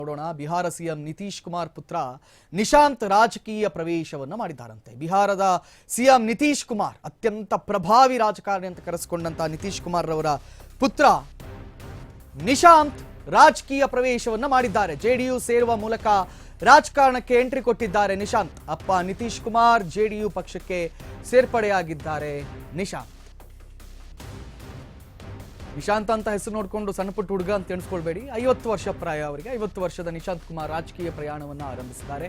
ನೋಡೋಣ. ಬಿಹಾರ ಸಿಎಂ ನಿತೀಶ್ ಕುಮಾರ್ ಪುತ್ರ ನಿಶಾಂತ್ ರಾಜಕೀಯ ಪ್ರವೇಶವನ್ನು ಮಾಡಿದ್ದಾರಂತೆ. ಬಿಹಾರದ ಸಿಎಂ ನಿತೀಶ್ ಕುಮಾರ್ ಅತ್ಯಂತ ಪ್ರಭಾವಿ ರಾಜಕಾರಣಿ ಅಂತ ಕರೆಸಿಕೊಂಡಂತ ನಿತೀಶ್ ಕುಮಾರ್ ರವರ ಪುತ್ರ ನಿಶಾಂತ್ ರಾಜಕೀಯ ಪ್ರವೇಶವನ್ನು ಮಾಡಿದ್ದಾರೆ. ಜೆಡಿಯು ಸೇರುವ ಮೂಲಕ ರಾಜಕಾರಣಕ್ಕೆ ಎಂಟ್ರಿ ಕೊಟ್ಟಿದ್ದಾರೆ ನಿಶಾಂತ್. ಅಪ್ಪ ನಿತೀಶ್ ಕುಮಾರ್ ಜೆಡಿಯು ಪಕ್ಷಕ್ಕೆ ಸೇರ್ಪಡೆಯಾಗಿದ್ದಾರೆ. ನಿಶಾಂತ್ ಅಂತ ಹೆಸರು ನೋಡಿಕೊಂಡು ಸಣ್ಣ ಪುಟ್ಟ ಹುಡುಗ ಅಂತ ಎಣಿಸ್ಕೊಳ್ಬೇಡಿ. 50 ವರ್ಷ ಪ್ರಾಯ ಅವರಿಗೆ. 50 ವರ್ಷದ ನಿಶಾಂತ್ ಕುಮಾರ್ ರಾಜಕೀಯ ಪ್ರಯಾಣವನ್ನು ಆರಂಭಿಸಿದ್ದಾರೆ.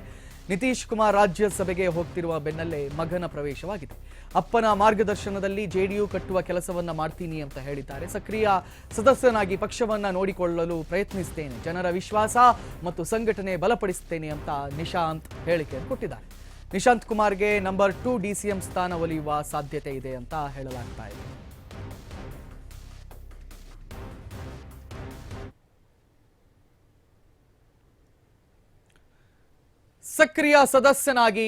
ನಿತೀಶ್ ಕುಮಾರ್ ರಾಜ್ಯಸಭೆಗೆ ಹೋಗ್ತಿರುವ ಬೆನ್ನಲ್ಲೇ ಮಗನ ಪ್ರವೇಶವಾಗಿದೆ. ಅಪ್ಪನ ಮಾರ್ಗದರ್ಶನದಲ್ಲಿ ಜೆಡಿಯು ಕಟ್ಟುವ ಕೆಲಸವನ್ನ ಮಾಡ್ತೀನಿ ಅಂತ ಹೇಳಿದ್ದಾರೆ. ಸಕ್ರಿಯ ಸದಸ್ಯನಾಗಿ ಪಕ್ಷವನ್ನ ನೋಡಿಕೊಳ್ಳಲು ಪ್ರಯತ್ನಿಸುತ್ತೇನೆ, ಜನರ ವಿಶ್ವಾಸ ಮತ್ತು ಸಂಘಟನೆ ಬಲಪಡಿಸುತ್ತೇನೆ ಅಂತ ನಿಶಾಂತ್ ಹೇಳಿಕೆಯನ್ನು ಕೊಟ್ಟಿದ್ದಾರೆ. ನಿಶಾಂತ್ ಕುಮಾರ್ಗೆ ನಂಬರ್ 2 ಡಿಸಿಎಂ ಸ್ಥಾನ ಒಲಿಯುವ ಸಾಧ್ಯತೆ ಇದೆ ಅಂತ ಹೇಳಲಾಗ್ತಾ ಇದೆ. ಸಕ್ರಿಯ ಸದಸ್ಯನಾಗಿ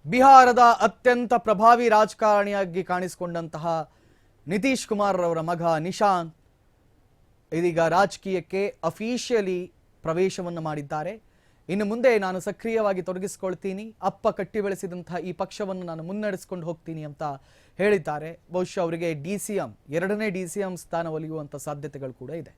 ಬಿಹಾರದ ಅತ್ಯಂತ ಪ್ರಭಾವಿ ರಾಜಕಾರಣಿಯಾಗಿ ಕಾಣಿಸಿಕೊಂಡಂತಹ ನಿತೀಶ್ ಕುಮಾರ್ ಅವರ ಮಗ ನಿಶಾಂತ್ ಇದೀಗ ರಾಜಕೀಯಕ್ಕೆ ಅಫಿಷಿಯಲಿ ಪ್ರವೇಶವನ್ನು ಮಾಡಿದ್ದಾರೆ. ಇನ್ನು ಮುಂದೆ ನಾನು ಸಕ್ರಿಯವಾಗಿ ತೊಡಗಿಸಿಕೊಳ್ತೀನಿ, ಅಪ್ಪ ಕಟ್ಟಿ ಬೆಳೆಸಿದಂತಹ ಈ ಪಕ್ಷವನ್ನು ನಾನು ಮುನ್ನಡೆಸಿಕೊಂಡು ಹೋಗ್ತೀನಿ ಅಂತ ಹೇಳಿದ್ದಾರೆ. ಬಹುಶಃ ಅವರಿಗೆ ಡಿಸಿಎಂ 2ನೇ ಡಿಸಿಎಂ ಸ್ಥಾನ ಒಲಿಯುವಂಥ ಸಾಧ್ಯತೆಗಳು ಕೂಡ ಇದೆ.